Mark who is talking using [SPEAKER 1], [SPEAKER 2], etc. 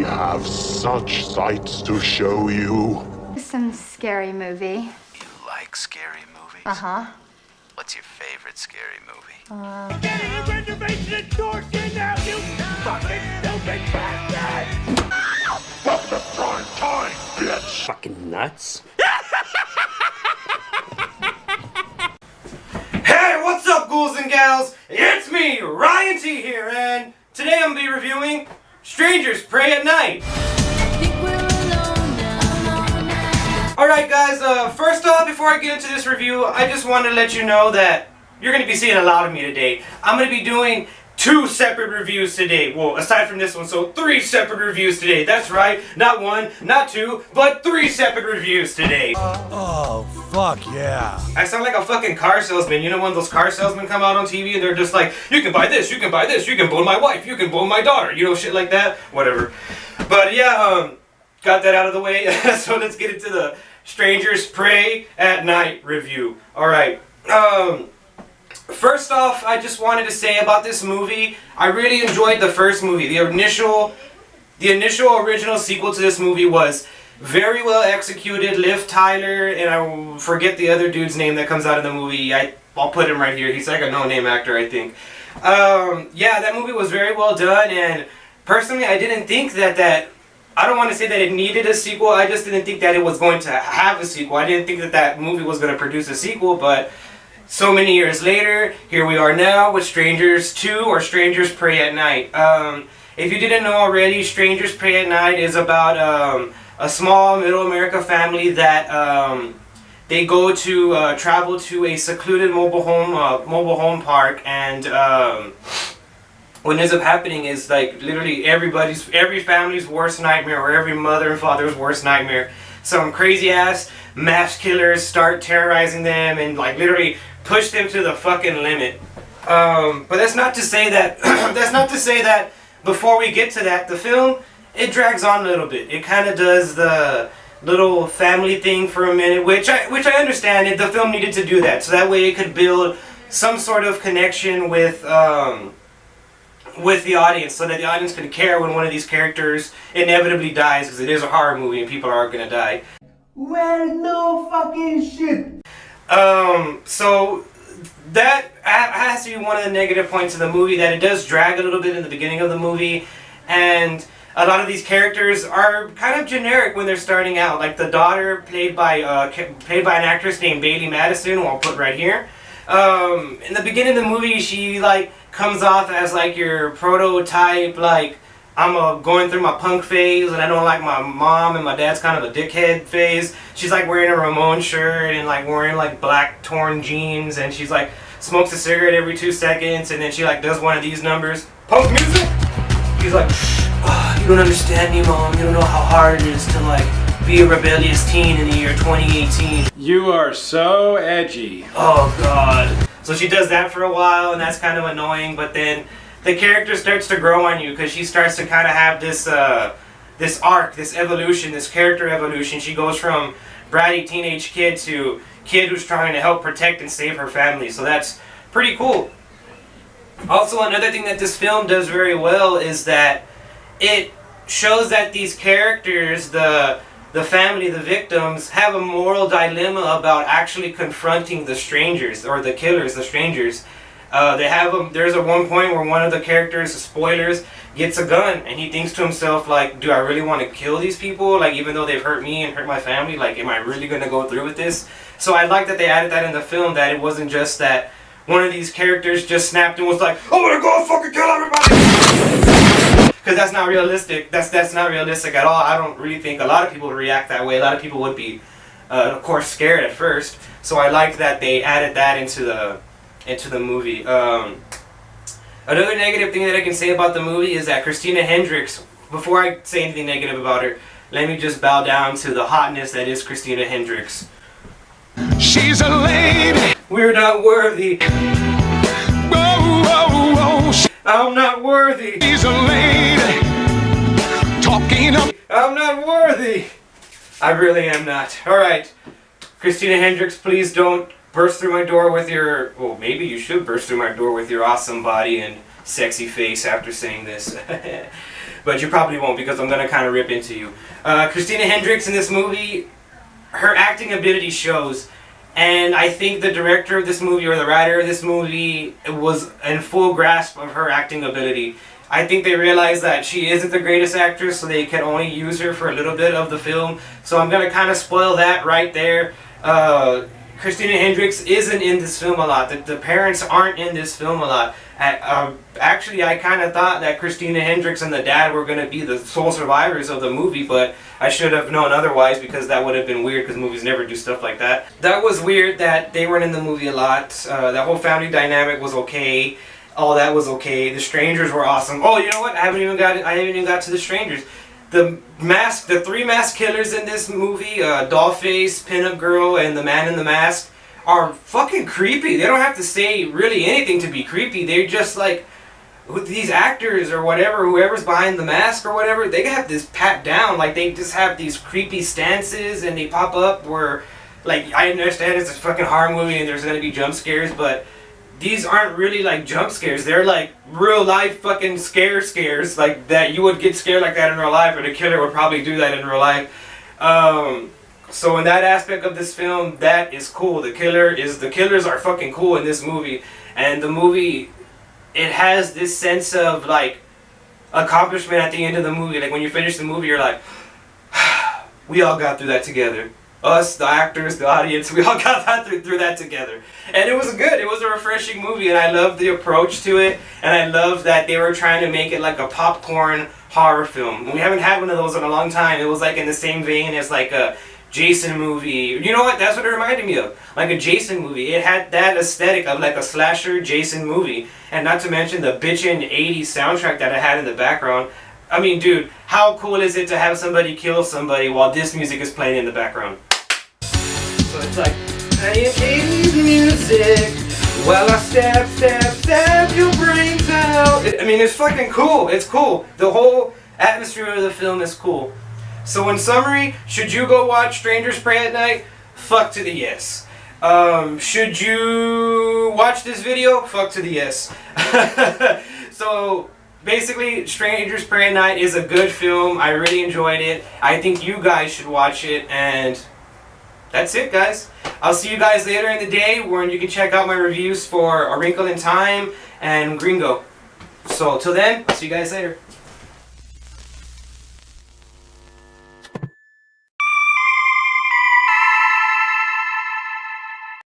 [SPEAKER 1] have such sights to show you.
[SPEAKER 2] Some scary movie.
[SPEAKER 3] You like scary movies?
[SPEAKER 2] Uh-huh.
[SPEAKER 3] What's your favorite scary movie?
[SPEAKER 4] Reservation at Dorset now, you fucking stupid bastard!
[SPEAKER 1] Fuck the prime time, bitch!
[SPEAKER 5] Fucking nuts.
[SPEAKER 6] Hey, what's up, ghouls and gals? It's me, Ryan.T here, and today I'm gonna be reviewing Strangers Pray at Night. Alright guys, first off, before I get into this review, I just wanted to let you know that you're going to be seeing a lot of me today. I'm going to be doing 2 separate reviews today. Well, aside from this one, so 3 separate reviews today. That's right, not 1, not 2, but 3 separate reviews today.
[SPEAKER 7] Oh, fuck yeah.
[SPEAKER 6] I sound like a fucking car salesman. You know when those car salesmen come out on TV and they're just like, you can buy this, you can buy this, you can bone my wife, you can bone my daughter, you know, shit like that. Whatever. But yeah, got that out of the way. So let's get into the Strangers Pray at Night review. Alright, first off, I just wanted to say about this movie, I really enjoyed the first movie. The initial original sequel to this movie was very well executed. Liv Tyler, and I forget the other dude's name that comes out of the movie. I'll put him right here. He's like a no-name actor, I think. Yeah, that movie was very well done, and personally, I didn't think that I don't want to say that it needed a sequel, I just didn't think that it was going to have a sequel. I didn't think that movie was going to produce a sequel, but so many years later, here we are now with Strangers 2, or Strangers Pray at Night. If you didn't know already, Strangers Pray at Night is about a small middle America family that they go to travel to a secluded mobile home park, and what ends up happening is like literally every family's worst nightmare, or every mother and father's worst nightmare. Some crazy ass mass killers start terrorizing them and like literally push them to the fucking limit. But that's not to say that before we get to that, the film, it drags on a little bit. It kind of does the little family thing for a minute, which I understand. The film needed to do that, so that way it could build some sort of connection with the audience, so that the audience could care when one of these characters inevitably dies, because it is a horror movie and people are gonna die.
[SPEAKER 4] Well, no fucking shit.
[SPEAKER 6] So that has to be one of the negative points of the movie, that it does drag a little bit in the beginning of the movie, and a lot of these characters are kind of generic when they're starting out. Like the daughter, played by an actress named Bailey Madison, who I'll put right here. In the beginning of the movie, she like comes off as like your prototype, like I'm going through my punk phase and I don't like my mom and my dad's kind of a dickhead phase. She's like wearing a Ramones shirt and like wearing like black torn jeans, and she's like smokes a cigarette every 2 seconds, and then she like does one of these numbers. Punk music? He's like, oh, you don't understand me, mom. You don't know how hard it is to like be a rebellious teen in the year 2018.
[SPEAKER 8] You are so edgy.
[SPEAKER 6] Oh god. So she does that for a while, and that's kind of annoying, but then the character starts to grow on you, because she starts to kind of have this this arc, this evolution, this character evolution. She goes from bratty teenage kid to kid who's trying to help protect and save her family, so that's pretty cool. Also, another thing that this film does very well is that it shows that these characters, the family, the victims, have a moral dilemma about actually confronting the strangers, or the killers, the strangers. There's a one point where one of the characters, spoilers, gets a gun, and he thinks to himself, like, do I really want to kill these people? Like, even though they've hurt me and hurt my family, like, am I really going to go through with this? So I like that they added that in the film, that it wasn't just that one of these characters just snapped and was like, I'm gonna go fucking kill everybody! Because that's not realistic. That's not realistic at all. I don't really think a lot of people would react that way. A lot of people would be, of course, scared at first. So I like that they added that into the movie. Another negative thing that I can say about the movie is that Christina Hendrix, before I say anything negative about her, let me just bow down to the hotness that is Christina Hendrix.
[SPEAKER 7] She's a lady.
[SPEAKER 6] We're not worthy.
[SPEAKER 7] Whoa, whoa, whoa.
[SPEAKER 6] I'm not worthy.
[SPEAKER 7] She's a lady. Talking up.
[SPEAKER 6] I'm not worthy. I really am not. Alright. Christina Hendrix, please don't burst through my door with your... Well, maybe you should burst through my door with your awesome body and sexy face after saying this. but you probably won't because I'm going to kind of rip into you. Christina Hendrix in this movie, her acting ability shows. And I think the director of this movie or the writer of this movie was in full grasp of her acting ability. I think they realized that she isn't the greatest actress, so they can only use her for a little bit of the film. So I'm going to kind of spoil that right there. Christina Hendrix isn't in this film a lot. The parents aren't in this film a lot. Actually, I kind of thought that Christina Hendrix and the dad were going to be the sole survivors of the movie, but I should have known otherwise because that would have been weird because movies never do stuff like that. That was weird that they weren't in the movie a lot. That whole family dynamic was okay. All that was okay. The strangers were awesome. Oh, you know what? I haven't even got to the strangers. The three masked killers in this movie, Dollface, Pinup Girl, and the Man in the Mask, are fucking creepy. They don't have to say really anything to be creepy. They're just like, with these actors or whatever, whoever's behind the mask or whatever, they have this pat down. Like, they just have these creepy stances and they pop up where, like, I understand it's a fucking horror movie and there's gonna be jump scares, but these aren't really like jump scares. They're like real life fucking scares, like that you would get scared like that in real life, or the killer would probably do that in real life. So in that aspect of this film, that is cool. The killers are fucking cool in this movie, and the movie, it has this sense of like accomplishment at the end of the movie. Like when you finish the movie, you're like, we all got through that together. Us, the actors, the audience, we all got through that together. And it was good. It was a refreshing movie, and I loved the approach to it, and I loved that they were trying to make it like a popcorn horror film. We haven't had one of those in a long time. It was like in the same vein as like a Jason movie. You know what? That's what it reminded me of. Like a Jason movie. It had that aesthetic of like a slasher Jason movie. And not to mention the bitchin' 80s soundtrack that it had in the background. I mean, dude, how cool is it to have somebody kill somebody while this music is playing in the background? So it's like, I am 80s music while I stab your brains out. I mean, it's fucking cool. It's cool. The whole atmosphere of the film is cool. So in summary, should you go watch Strangers Pray at Night? Fuck to the yes. Should you watch this video? Fuck to the yes. So basically, Strangers Pray at Night is a good film. I really enjoyed it. I think you guys should watch it, and that's it, guys. I'll see you guys later in the day when you can check out my reviews for A Wrinkle in Time and Gringo. So till then, see you guys later.